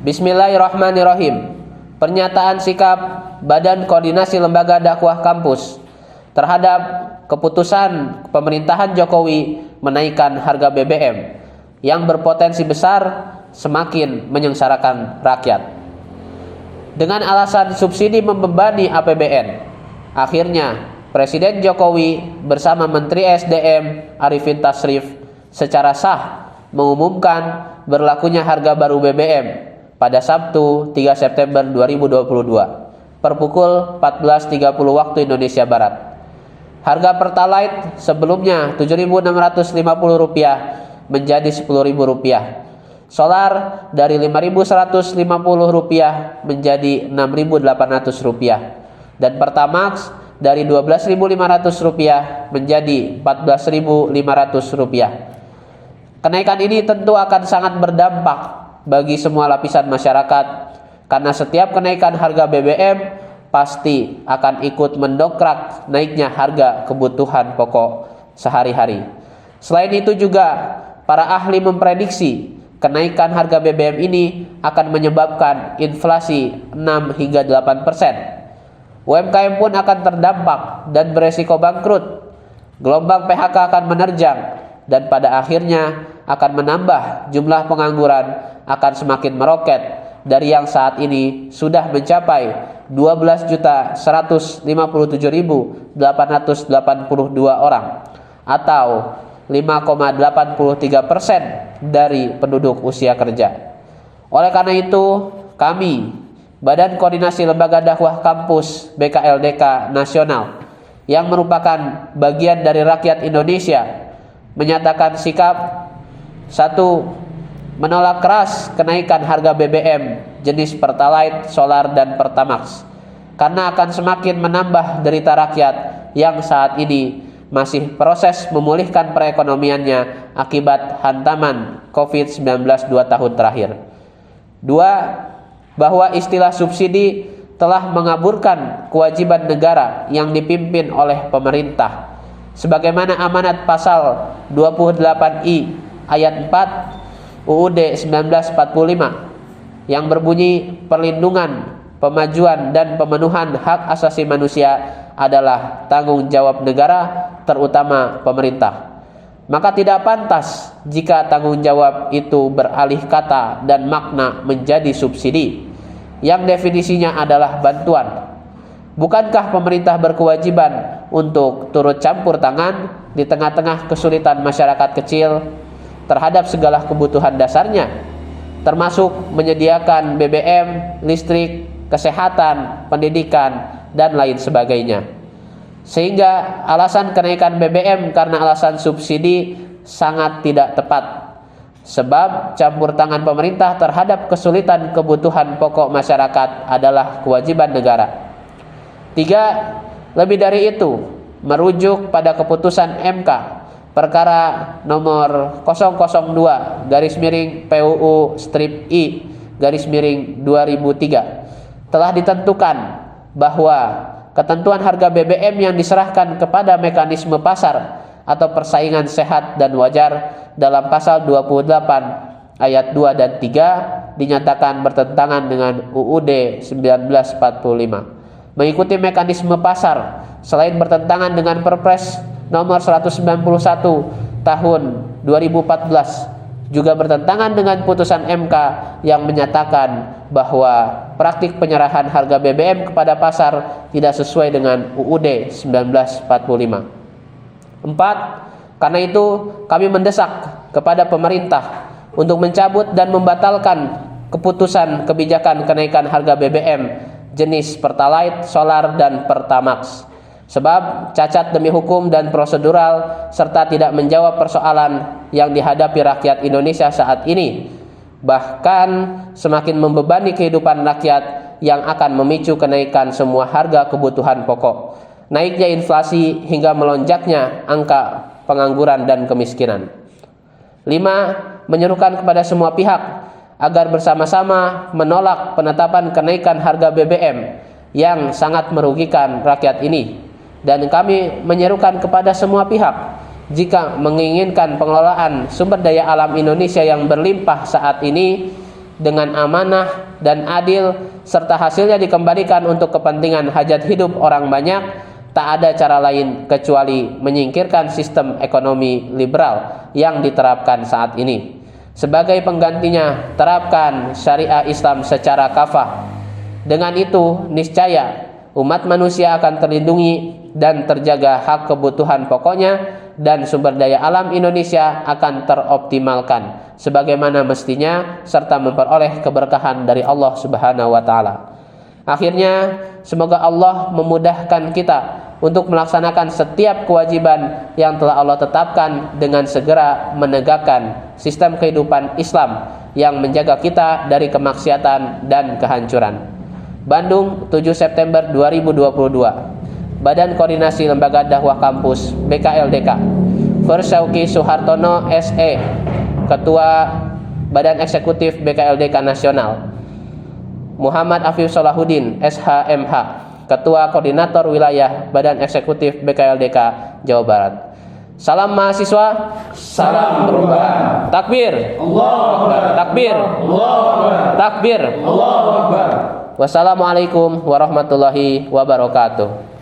Bismillahirrahmanirrahim. Pernyataan sikap Badan Koordinasi Lembaga Dakwah Kampus terhadap keputusan pemerintahan Jokowi menaikkan harga BBM yang berpotensi besar semakin menyengsarakan rakyat. Dengan alasan subsidi membebani APBN, akhirnya Presiden Jokowi bersama Menteri SDM Arifin Tasrif secara sah mengumumkan berlakunya harga baru BBM pada Sabtu 3 September 2022 per pukul 14.30 waktu Indonesia Barat. Harga Pertalite sebelumnya Rp7.650 menjadi Rp10.000. Solar dari Rp5.150 menjadi Rp6.800 dan Pertamax dari Rp12.500 menjadi Rp14.500. Kenaikan ini tentu akan sangat berdampak bagi semua lapisan masyarakat karena setiap kenaikan harga BBM pasti akan ikut mendongkrak naiknya harga kebutuhan pokok sehari-hari. Selain itu juga para ahli memprediksi kenaikan harga BBM ini akan menyebabkan inflasi 6 hingga 8%. UMKM pun akan terdampak dan beresiko bangkrut. Gelombang PHK akan menerjang dan pada akhirnya akan menambah jumlah pengangguran akan semakin meroket dari yang saat ini sudah mencapai 12.157.882 orang atau 5,83% dari penduduk usia kerja. Oleh karena itu, kami Badan Koordinasi Lembaga Dakwah Kampus BKLDK Nasional yang merupakan bagian dari rakyat Indonesia menyatakan sikap 1. Menolak keras kenaikan harga BBM jenis Pertalite, Solar, dan Pertamax karena akan semakin menambah derita rakyat yang saat ini masih proses memulihkan perekonomiannya akibat hantaman COVID-19 2 tahun terakhir. 2. Bahwa istilah subsidi telah mengaburkan kewajiban negara yang dipimpin oleh pemerintah sebagaimana amanat pasal 28I ayat 4 UUD 1945 yang berbunyi perlindungan, pemajuan, dan pemenuhan hak asasi manusia adalah tanggung jawab negara, terutama pemerintah. Maka tidak pantas jika tanggung jawab itu beralih kata dan makna menjadi subsidi, yang definisinya adalah bantuan. Bukankah pemerintah berkewajiban untuk turut campur tangan di tengah-tengah kesulitan masyarakat kecil terhadap segala kebutuhan dasarnya, termasuk menyediakan BBM, listrik, kesehatan, pendidikan, dan lain sebagainya. Sehingga alasan kenaikan BBM karena alasan subsidi sangat tidak tepat, sebab campur tangan pemerintah terhadap kesulitan kebutuhan pokok masyarakat adalah kewajiban negara. 3. Lebih dari itu, merujuk pada keputusan MK Perkara nomor 002-PUU-I-2003 telah ditentukan bahwa ketentuan harga BBM yang diserahkan kepada mekanisme pasar atau persaingan sehat dan wajar dalam pasal 28 ayat 2 dan 3 dinyatakan bertentangan dengan UUD 1945. Mengikuti mekanisme pasar selain bertentangan dengan Perpres nomor 191 tahun 2014 juga bertentangan dengan putusan MK yang menyatakan bahwa praktik penyerahan harga BBM kepada pasar tidak sesuai dengan UUD 1945. 4. Karena itu kami mendesak kepada pemerintah untuk mencabut dan membatalkan keputusan kebijakan kenaikan harga BBM jenis Pertalite, Solar, dan Pertamax. Sebab cacat demi hukum dan prosedural serta tidak menjawab persoalan yang dihadapi rakyat Indonesia saat ini, bahkan semakin membebani kehidupan rakyat yang akan memicu kenaikan semua harga kebutuhan pokok, naiknya inflasi hingga melonjaknya angka pengangguran dan kemiskinan. 5. Menyerukan kepada semua pihak agar bersama-sama menolak penetapan kenaikan harga BBM yang sangat merugikan rakyat ini. Dan kami menyerukan kepada semua pihak, jika menginginkan pengelolaan sumber daya alam Indonesia yang berlimpah saat ini, dengan amanah dan adil serta hasilnya dikembalikan untuk kepentingan hajat hidup orang banyak, tak ada cara lain kecuali menyingkirkan sistem ekonomi liberal yang diterapkan saat ini. Sebagai penggantinya, terapkan syariah Islam secara kafah. Dengan itu, niscaya umat manusia akan terlindungi dan terjaga hak kebutuhan pokoknya, dan sumber daya alam Indonesia akan teroptimalkan sebagaimana mestinya serta memperoleh keberkahan dari Allah Subhanahu wa taala. Akhirnya, semoga Allah memudahkan kita untuk melaksanakan setiap kewajiban yang telah Allah tetapkan dengan segera menegakkan sistem kehidupan Islam yang menjaga kita dari kemaksiatan dan kehancuran. Bandung, 7 September 2022. Badan Koordinasi Lembaga Dakwah Kampus BKLDK, Versauki Suhartono SE, Ketua Badan Eksekutif BKLDK Nasional, Muhammad Afif Solahuddin SHMH, Ketua Koordinator Wilayah Badan Eksekutif BKLDK Jawa Barat. Salam mahasiswa, salam perubahan. Takbir, Allahu Akbar. Takbir, Allahu Akbar. Takbir, Allahu Akbar. Wassalamualaikum warahmatullahi wabarakatuh.